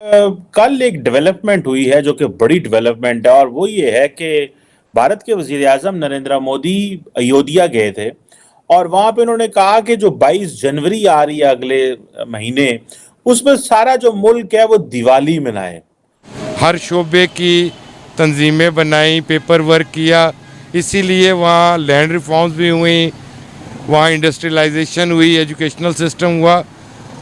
कल एक डेवलपमेंट हुई है जो कि बड़ी डेवलपमेंट है, और वो ये है कि भारत के वजीर आजम नरेंद्र मोदी अयोध्या गए थे और वहां पे उन्होंने कहा कि जो 22 जनवरी आ रही है अगले महीने, उसमें सारा जो मुल्क है वो दिवाली मनाए। हर शोबे की तंजीमें बनाई, पेपर वर्क किया, इसीलिए वहाँ लैंड रिफॉर्म्स भी हुई, वहाँ इंडस्ट्रियलाइजेशन हुई, एजुकेशनल सिस्टम हुआ।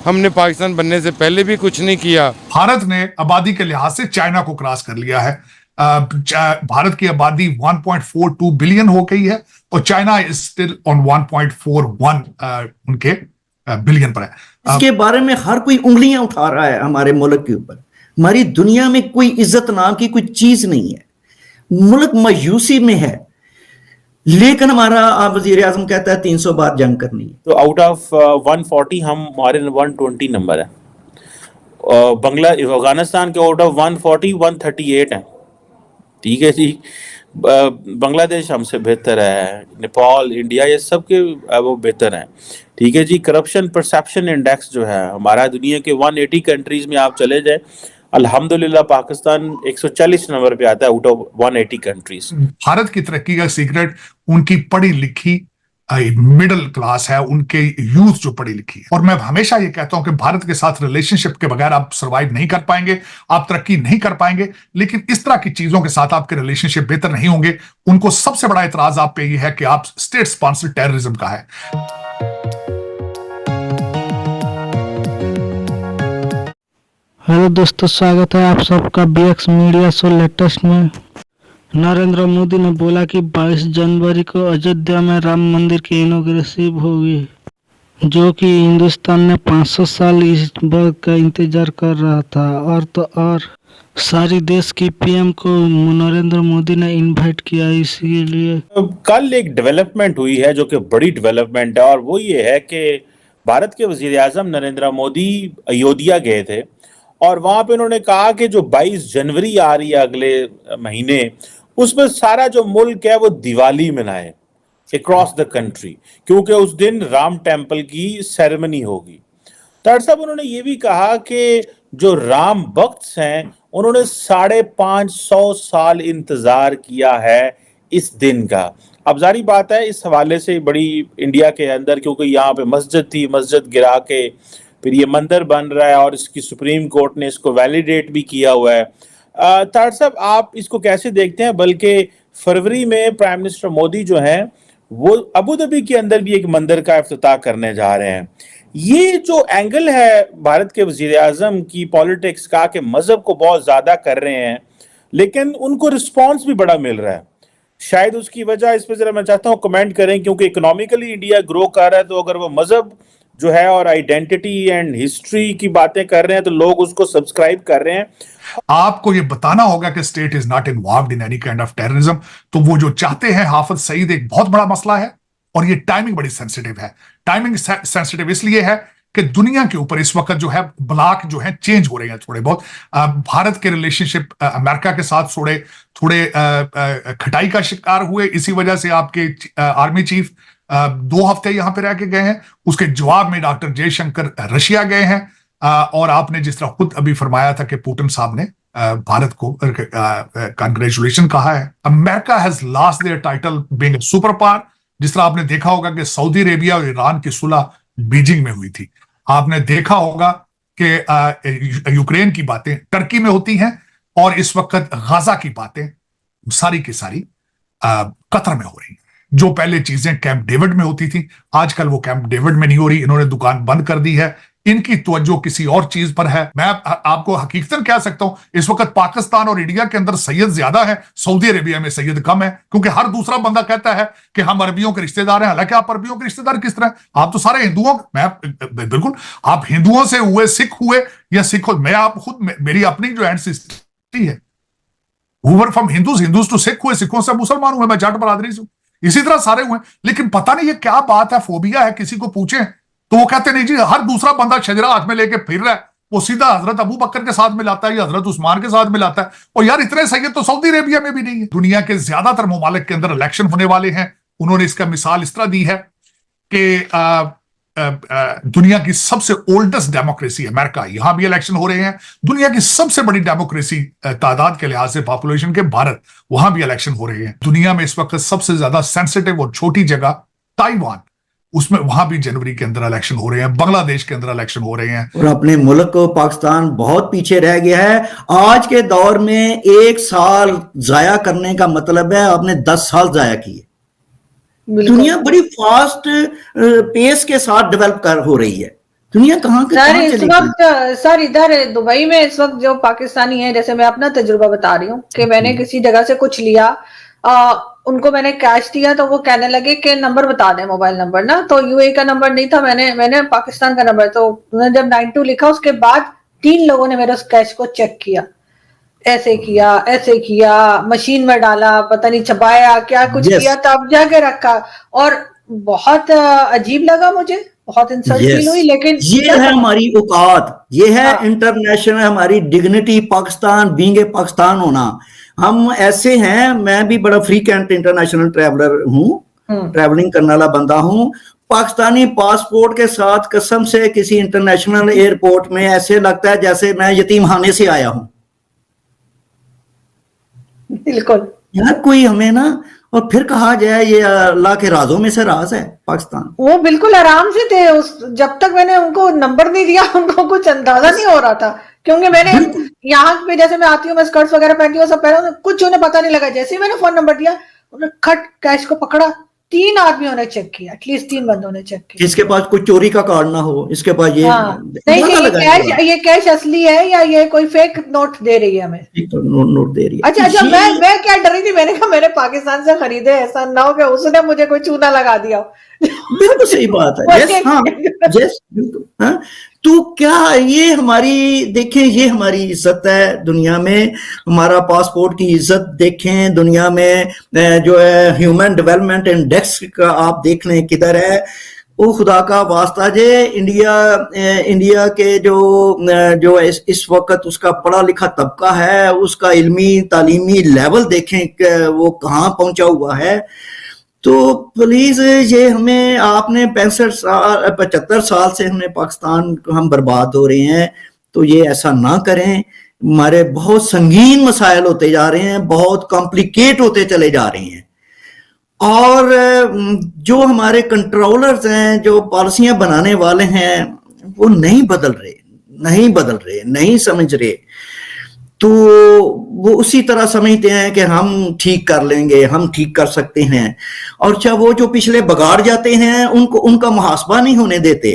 हमने पाकिस्तान बनने से पहले भी कुछ नहीं किया। भारत ने आबादी के लिहाज से चाइना को क्रॉस कर लिया है। भारत की आबादी 1.42 बिलियन हो गई है और चाइना इज स्टिल ऑन 1.41 उनके बिलियन पर है। इसके बारे में हर कोई उंगलियां उठा रहा है हमारे मुल्क के ऊपर। हमारी दुनिया में कोई इज्जत नाम की कोई चीज नहीं है, मुल्क मायूसी में है। लेकिन हमारा वजीर आजम कहता है 300 बार जंग करनी है। तो आउट ऑफ 140 हमारे 120 नंबर है। अफगानिस्तान के आउट ऑफ 140 138 है। ठीक है जी। बांग्लादेश हमसे बेहतर है, नेपाल, इंडिया, ये सब के वो बेहतर हैं। ठीक है जी। करप्शन परसेप्शन इंडेक्स जो है हमारा, दुनिया के 180 कंट्रीज में आप चले जाए, अल्हम्दुलिल्लाह पाकिस्तान 140 नंबर पे आता है आउट ऑफ 180 कंट्रीज। भारत की तरक्की का सीक्रेट उनकी पढ़ी लिखी मिडिल क्लास है, उनके यूथ जो पढ़ी लिखी है। और मैं हमेशा ये कहता हूं कि भारत के साथ रिलेशनशिप के बगैर आप सर्वाइव नहीं कर पाएंगे, आप तरक्की नहीं कर पाएंगे। लेकिन इस तरह की चीजों के साथ आपके रिलेशनशिप बेहतर नहीं होंगे। उनको सबसे बड़ा एतराज आप पे ये है कि आप स्टेट स्पॉन्सर्ड टेररिज्म का है। हेलो दोस्तों, स्वागत है आप सबका बीएक्स मीडिया शो लेटेस्ट में। नरेंद्र मोदी ने बोला कि 22 जनवरी को अयोध्या में राम मंदिर की इनॉग्रेशन होगी, जो कि हिंदुस्तान ने 500 साल इस बात का इंतजार कर रहा था। और सारी देश की पीएम को नरेंद्र मोदी ने इनवाइट किया। इसीलिए कल एक डेवलपमेंट हुई है जो कि बड़ी डेवलपमेंट है, और वो ये है कि भारत के वजीर आजम नरेंद्र मोदी अयोध्या गए थे और वहां पे उन्होंने कहा कि जो 22 जनवरी आ रही है अगले महीने, उसमें सारा जो मुल्क है वो दिवाली मनाए अक्रॉस द कंट्री, क्योंकि उस दिन राम टेम्पल की सेरेमनी होगी। साहब उन्होंने ये भी कहा कि जो राम भक्त हैं उन्होंने 550 साल इंतजार किया है इस दिन का। अब जारी बात है, इस हवाले से बड़ी इंडिया के अंदर, क्योंकि यहाँ पे मस्जिद थी, मस्जिद गिरा के फिर ये मंदिर बन रहा है और इसकी सुप्रीम कोर्ट ने इसको वैलिडेट भी किया हुआ है। तार साहब, आप इसको कैसे देखते हैं? बल्कि फरवरी में प्राइम मिनिस्टर मोदी जो हैं वो अबू धाबी के अंदर भी एक मंदिर का इफ्तिताह करने जा रहे हैं। ये जो एंगल है भारत के वजीर आजम की पॉलिटिक्स का कि मजहब को बहुत ज्यादा कर रहे हैं, लेकिन उनको रिस्पॉन्स भी बड़ा मिल रहा है। शायद उसकी वजह इस पर जरा मैं चाहता हूँ कमेंट करें, क्योंकि इकोनॉमिकली इंडिया ग्रो कर रहा है, तो अगर वो मजहब जो है और आइडेंटिटी एंड हिस्ट्री की बातें कर रहे हैं तो लोग उसको सब्सक्राइब कर रहे हैं। आपको ये बताना होगा कि state is not involved in any kind of terrorism. तो वो जो चाहते हैं हाफिज सईद, एक बहुत बड़ा मसला है और ये टाइमिंग बड़ी सेंसिटिव है। टाइमिंग सेंसिटिव इसलिए है कि दुनिया के ऊपर इस वक्त जो है ब्लॉक जो है चेंज हो रहे हैं थोड़े बहुत। भारत के रिलेशनशिप अमेरिका के साथ थोड़े खटाई का शिकार हुए। इसी वजह से आपके आर्मी चीफ 2 हफ्ते यहां पे रह के गए हैं। उसके जवाब में डॉक्टर जयशंकर रशिया गए हैं। और आपने जिस तरह खुद अभी फरमाया था कि पुतिन साहब ने भारत को कंग्रेचुलेशन कहा है। America has lost their title being super power. जिस तरह आपने देखा होगा कि सऊदी अरेबिया और ईरान की सुलह बीजिंग में हुई थी। आपने देखा होगा कि यूक्रेन की बातें टर्की में होती हैं और इस वक्त गाजा की बातें सारी की सारी कतर में हो रही हैं। जो पहले चीजें कैंप डेविड में होती थी, आजकल वो कैंप डेविड में नहीं हो रही। इन्होंने दुकान बंद कर दी है, इनकी तवज्जो किसी और चीज पर है। मैं आपको हकीकतन कह सकता हूं, इस वक्त पाकिस्तान और इंडिया के अंदर सैयद ज्यादा है, सऊदी अरेबिया में सैयद कम है, क्योंकि हर दूसरा बंदा कहता है कि हम अरबियों के रिश्तेदार हैं। हालांकि आप अरबियों के रिश्तेदार किस तरह? आप तो सारे हिंदुओं, मैं बिल्कुल, आप हिंदुओं से हुए, सिख हुए या सिख हो, मैं आप खुद, मेरी अपनी जो एंसेस्ट्री है whoever from Hindus to Sikh हुए, सिखों से मुसलमान हुए, मैं जाट बरादरी से हूं, इसी तरह सारे हुए। लेकिन पता नहीं ये क्या बात है, फोबिया है। किसी को पूछे तो वो कहते नहीं जी, हर दूसरा बंदा शजरा हाथ में लेके फिर रहा है, वो सीधा हजरत अबू बकर के साथ मिलाता है या हजरत उस्मान के साथ मिलाता है। और यार इतने सैयद तो सऊदी अरेबिया में भी नहीं है। दुनिया के ज्यादातर ममालिक के अंदर इलेक्शन होने वाले हैं। उन्होंने इसका मिसाल इस तरह दी है कि दुनिया की सबसे ओल्डेस्ट डेमोक्रेसी अमेरिका, यहां भी इलेक्शन हो रहे हैं। दुनिया की सबसे बड़ी डेमोक्रेसी तादाद के लिहाज से पॉपुलेशन के भारत, वहां भी इलेक्शन हो रहे हैं। दुनिया में इस वक्त सबसे ज्यादा सेंसिटिव और छोटी जगह ताइवान, उसमें वहां भी जनवरी के अंदर इलेक्शन हो रहे हैं। बांग्लादेश के अंदर इलेक्शन हो रहे हैं। और अपने मुल्क को पाकिस्तान बहुत पीछे रह गया है। आज के दौर में 1 साल जाया करने का मतलब है आपने 10 साल जाया किए। दुनिया बड़ी फास्ट पेस के साथ डेवलप कर हो रही है। दुनिया कहाँ इस वक्त सर इधर दुबई में इस वक्त जो पाकिस्तानी है, जैसे मैं अपना तजुर्बा बता रही हूँ कि मैंने किसी जगह से कुछ लिया, उनको मैंने कैश दिया तो वो कहने लगे कि नंबर बता दें, मोबाइल नंबर ना, तो यूएई का नंबर नहीं था, मैंने पाकिस्तान का नंबर, तो उन्होंने जब 92 लिखा उसके बाद 3 लोगों ने मेरे उस कैश को चेक किया, ऐसे किया, मशीन में डाला, पता नहीं छपाया क्या कुछ किया, तब जाके रखा। और बहुत अजीब लगा मुझे, बहुत इंसल्ट फील हुई। लेकिन ये है हमारी औकात, ये है इंटरनेशनल हमारी dignity, Pakistan being a Pakistan होना। हम ऐसे हैं, मैं भी बड़ा फ्रीक्वेंट इंटरनेशनल ट्रैवलर हूँ, ट्रैवलिंग करने वाला बंदा हूँ। पाकिस्तानी पासपोर्ट के साथ कसम से किसी इंटरनेशनल एयरपोर्ट में ऐसे लगता है जैसे मैं यतीमखाने से आया हूँ। बिल्कुल यार कोई हमें ना, और फिर कहा जाए ये अल्लाह के राजों में से राज है पाकिस्तान। वो बिल्कुल आराम से थे जब तक मैंने उनको नंबर नहीं दिया, उनको कुछ अंदाजा नहीं हो रहा था, क्योंकि मैंने यहाँ पे जैसे मैं आती हूँ, मैं स्कर्ट्स वगैरह पहनती हूँ, सब पहना, कुछ उन्हें पता नहीं लगा। जैसे ही मैंने फोन नंबर दिया, उन्होंने खट कैश को पकड़ा, 3 आदमियों ने चेक किया, एटलीस्ट 3 बंदों ने चेक किया। जिसके पास कोई चोरी का कार्ड ना हो, इसके पास ये नहीं ये कैश असली है या ये कोई फेक नोट दे रही है हमें, नोट दे रही है। अच्छा मैं क्या डरी थी, मैंने कहा मैंने पाकिस्तान से खरीदे, ऐसा ना हो कि उसने मुझे कोई चूना लगा दिया। बिल्कुल सही बात है। यस हाँ, यस बिल्कुल हाँ। तो क्या ये हमारी देखें, ये हमारी इज्जत है दुनिया में, हमारा पासपोर्ट की इज्जत देखें दुनिया में। जो है ह्यूमन डेवलपमेंट इंडेक्स का आप देख लें किधर है। वो खुदा का वास्ता जे इंडिया के जो इस वक्त उसका पढ़ा लिखा तबका है, उसका इल्मी तालीमी लेवल देखें वो कहाँ पहुंचा हुआ है। तो प्लीज ये हमें, आपने 75 साल से हमें पाकिस्तान हम बर्बाद हो रहे हैं, तो ये ऐसा ना करें। हमारे बहुत संगीन मसाइल होते जा रहे हैं, बहुत कॉम्प्लिकेट होते चले जा रहे हैं। और जो हमारे कंट्रोलर्स हैं, जो पॉलिसियां बनाने वाले हैं, वो नहीं बदल रहे, नहीं समझ रहे। तो वो उसी तरह समझते हैं कि हम ठीक कर लेंगे, हम ठीक कर सकते हैं। और चाहे वो जो पिछले बगाड़ जाते हैं उनका मुहासबा नहीं होने देते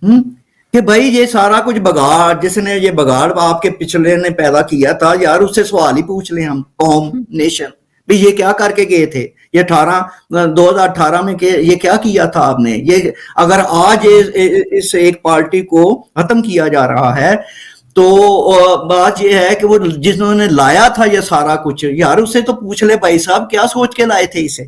कि भाई ये सारा कुछ बगाड़, जिसने ये बगाड़ आपके पिछले ने पैदा किया था, यार उससे सवाल ही पूछ लें हम, कौम नेशन भी ये क्या करके गए थे, ये 2018 में ये क्या किया था आपने। ये अगर आज इस एक पार्टी को खत्म किया जा रहा है, तो बात यह है कि वो जिन्होंने लाया था ये सारा कुछ, यार उससे तो पूछ ले भाई साहब क्या सोच के लाए थे इसे।